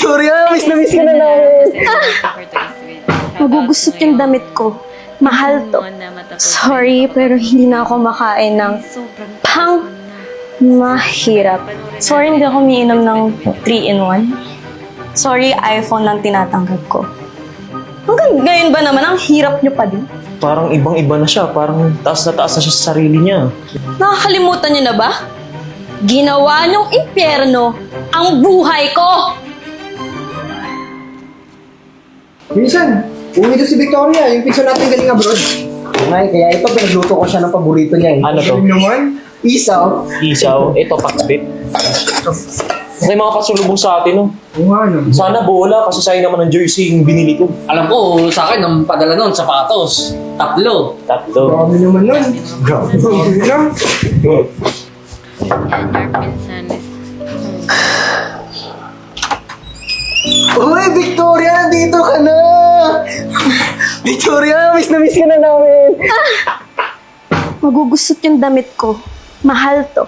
Victoria, miss na miss ka na namin. Magugusot yung damit ko. Mahal to. Sorry, pero hindi na ako makain ng pang mahirap. Sorry, hindi ako umiinom ng 3-in-1. Sorry, iPhone lang tinatanggap ko. Hanggang ngayon ba naman, ang hirap nyo pa din? Parang ibang-iba na siya. Parang taas na siya sa sarili niya. Nakakalimutan nyo na ba? Ginawa nyong impyerno ang buhay ko! Minsan, uwi doon si Victoria, yung pinsan natin galing abroad. Ay, kaya ito, pinagluto ko siya ng paborito niya eh. Ano to? Yung naman, isaw. Isaw. Ito, paksbit. May mga pasulubong sa atin, no? Oo nga, no? Sana bola, kasi sayang naman ng jersey yung binili ko. Alam ko, sa akin, ang padala nun, sapatos. Tatlo. Grabe naman nun. Grabe na. And your pinsan is Uy, Victoria, dito ka na! Victoria, miss na miss ka na namin. Magugusot yung damit ko. Mahal to.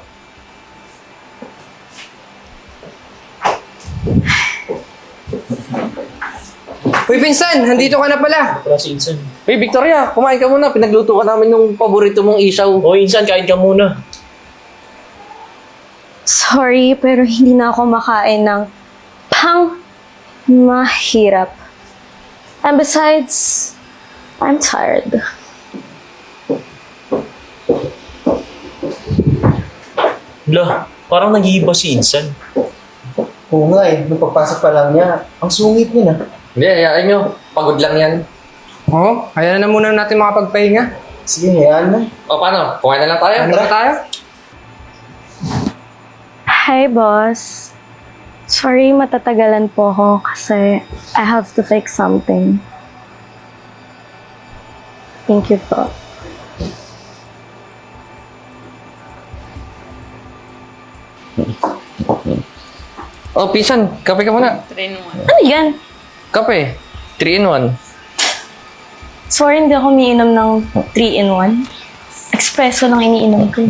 Uy, pinsan, nandito ka na pala. Para si Insan. Hey, Victoria, kumain ka muna. Pinagluto ka namin yung paborito mong isaw. O, Insan, kain ka muna. Sorry, pero hindi na ako makain ng pang mahirap. And besides, I'm tired. Hala, parang nag-iiba si Insan. Oo nga eh, nung pagpasok pa lang niya, ang sungit niya na. Hindi, hayaan nyo. Pagod lang yan. Oo, kaya na muna natin makapagpahinga. Sige, hayaan na. O, paano? Kumain na lang tayo? Ano na tayo? Hi, boss. Sorry, matatagalan po ako kasi I have to fix something. Thank you po. Oh, pinsan, kape ka muna. 3-in-1. Ano yan? Kape. 3-in-1. Sorry, hindi ako umiinom ng 3-in-1. Espresso lang iniinom ko.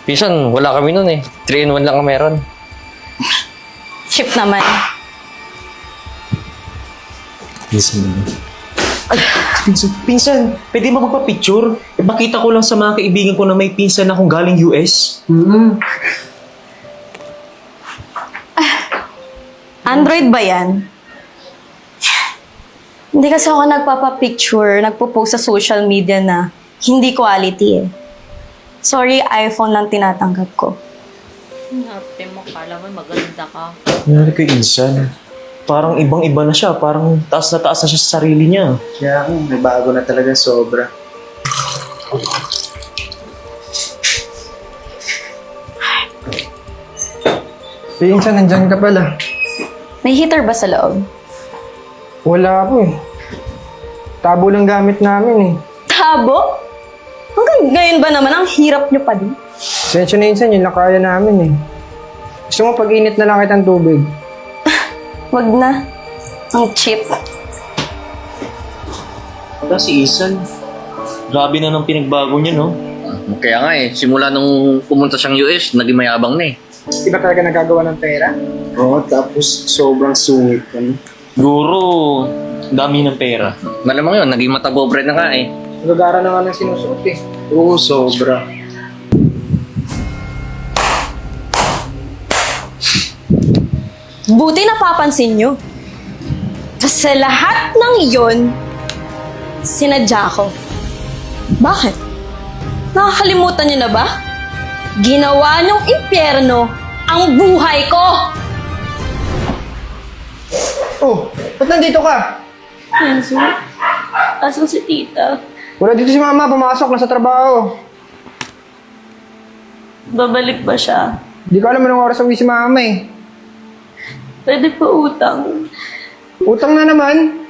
Pinsan, wala kami nun eh. 3-in-1 lang ang meron. Chip naman. Pinsan, pwede mo magpa-picture? Ipakita ko lang sa mga kaibigan ko na may pinsan akong galing US. Android ba yan? Hindi kasi ako nagpapa-picture, nagpo-post sa social media na hindi quality eh. Sorry, iPhone lang tinatanggap ko. Ate mo, kala mo maganda ka. Nangyari kay Insan. Parang ibang-iba na siya. Parang taas na siya sa sarili niya. Kaya ako, may bago na talaga sobra. Pinsan, nandyan ka pala. May heater ba sa loob? Wala po eh. Tabo lang gamit namin eh. Tabo? Hanggang ngayon ba naman, ang hirap nyo pa din? Sensya na insan, yun lang kaya namin eh. Gusto mo pag-init na lang kitang tubig? Wag na. Ang cheap. Wala si Insan. Grabe na ng pinagbago niya, no? Kaya nga eh, simula nung pumunta siyang US, naging mayabang na eh. Di ba talaga nagagawa ng pera? Oo, tapos sobrang sungit ka no? Guro, dami ng pera. Malamang yun, naging matabobre na nga eh. Nagagara na nga ng sinusuot eh. Oo, sobra. Buti napapansin nyo. Kasi lahat ng iyon, sinadya ko. Bakit? Nakakalimutan nyo na ba? Ginawa nyong impyerno ang buhay ko! Oh, ba't nandito ka? Enzo, asan si tita? Wala dito si mama, pumasok na sa trabaho. Babalik ba siya? Di ko alam anong oras uwi si mama eh. Pwede pa utang. Utang na naman.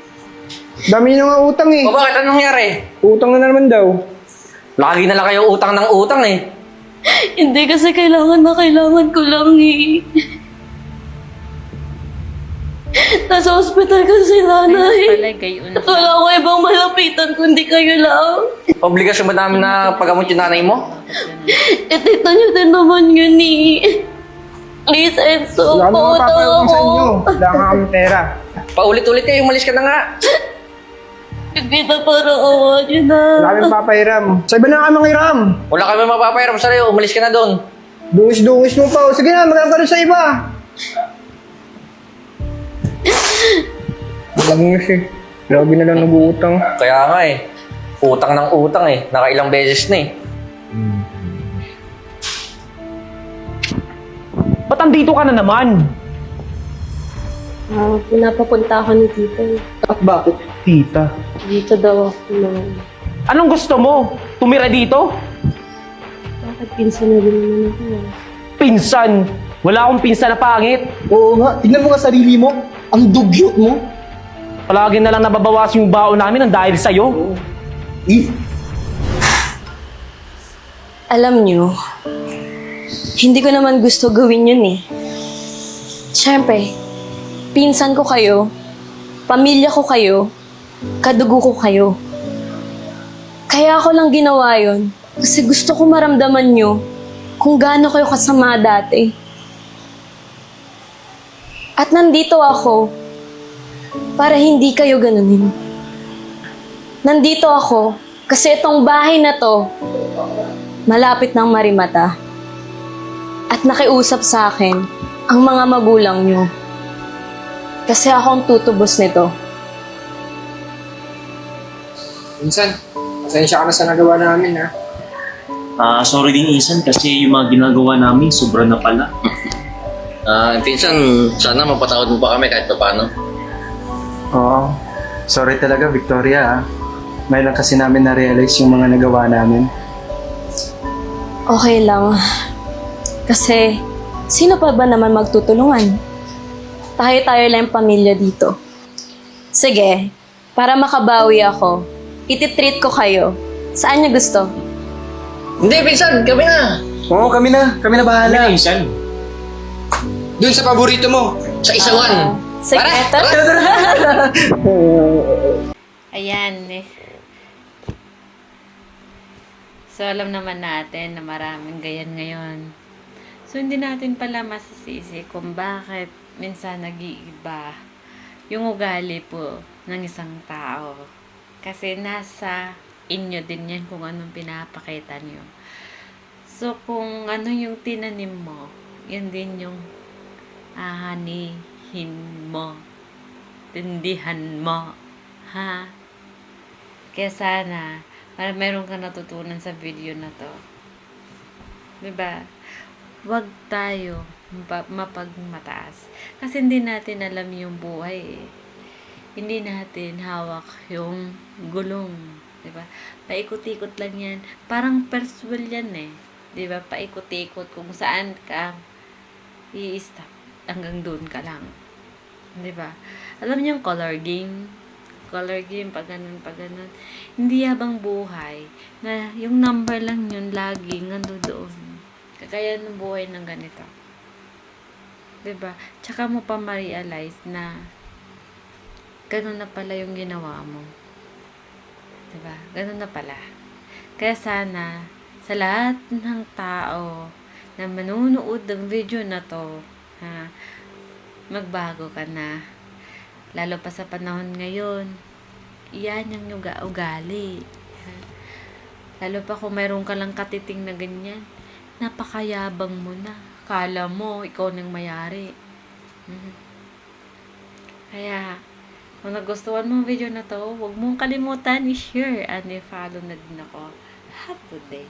Dami nyo nga utang eh. O bakit? Anong nangyari? Utang na naman daw. Lagi na lang kayo utang ng utang eh. Hindi kasi kailangan na kailangan ko lang eh. Nasa hospital kasi nanay. Pala, gayon At wala ko ibang malapitan kundi kayo lang. Obligasyon ba namin na paggamot yung nanay mo? Eh, tita niyo din naman yun eh. Please, Enzo, Wala mo pautang papayag sa ako. inyo. Wala ka kami pera. Paulit-ulit kayo, umalis ka na nga. Hindi na para awa niyo na. Wala kami papahiram. Sa iba na kami mangiram. Wala kami mapapairam sa'yo, umalis ka na doon. Dungis-dungis mo pa. Sige na, magkakaroon ka rin sa iba. Dungis eh. Lagi na lang nag-uutang. Kaya nga eh, utang ng utang eh, nakailang beses na eh. Ba't andito ka na naman? Pinapapunta ako ni tita eh. At bakit? Tita. Dito daw ako naman. Anong gusto mo? Tumira dito? Bakit pinsan na rin naman ako eh? Pinsan! Wala akong pinsan na pangit. Oo nga. Tignan mo nga sarili mo. Ang dugyot mo. Palagi na lang nababawas yung baon namin ng dahil sa'yo. Eh, Alam niyo, hindi ko naman gusto gawin yun eh. Siyempre, pinsan ko kayo, pamilya ko kayo, kadugo ko kayo. Kaya ako lang ginawa yun kasi gusto ko maramdaman nyo kung gaano kayo kasama dati. At nandito ako para hindi kayo ganunin. Nandito ako kasi itong bahay na to malapit ng marimata. At nakiusap sa akin ang mga magulang nyo. Kasi ako ang tutubos nito. minsan, pasensya ka na sa nagawa namin ha. Sorry din Isan kasi yung mga ginagawa namin sobra na pala. Pinsan, sana mapatawad mo pa kami kahit pa paano. Oo. Sorry talaga, Victoria. May lang kasi namin na-realize yung mga nagawa namin. Okay lang. Kasi, sino pa ba naman magtutulungan? Tayo-tayo lang yung pamilya dito. Sige, para makabawi ako, ititreat ko kayo. Saan niyo gusto? Hindi, pinsan, kami na. Oo, kami na. Kami na bahala. Isan. Doon sa paborito mo. Sa isawan. Sige, Tara! Ayan eh. So, alam naman natin na maraming ganyan ngayon. So, hindi natin pala masisisi kung bakit minsan nag-iiba yung ugali po ng isang tao. Kasi nasa inyo din yan kung anong pinapakita nyo. So, kung ano yung tinanim mo, yun din yung ahanihin mo. Tindihan mo. Ha? Kaya sana, para meron ka natutunan sa video na to. Diba? Huwag tayo mapagmataas. Kasi hindi natin alam yung buhay eh. Hindi natin hawak yung gulong. Diba? Paikot-ikot lang yan. Parang persual yan eh. Diba? Paikot-ikot kung saan ka i-stop. Hanggang doon ka lang. Diba? Alam niyo yung color game? Color game, pag ganun, pag ganun. Hindi habang buhay na yung number lang yun laging nando doon. Kaya ng buhay ng ganito. Diba? Tsaka mo pa ma-realize na ganun na pala yung ginawa mo. Diba? Ganun na pala. Kaya sana, sa lahat ng tao na manunood ng video na to, ha, magbago ka na. Lalo pa sa panahon ngayon, iyan yung ugali. Ha? Lalo pa kung mayroon ka lang katiting na ganyan, napakayabang mo na. Kala mo, ikaw nang mayari. Kaya, kung nagustuhan mo ang video na to, huwag mong kalimutan i-share and i-follow na din ako. Have a good day.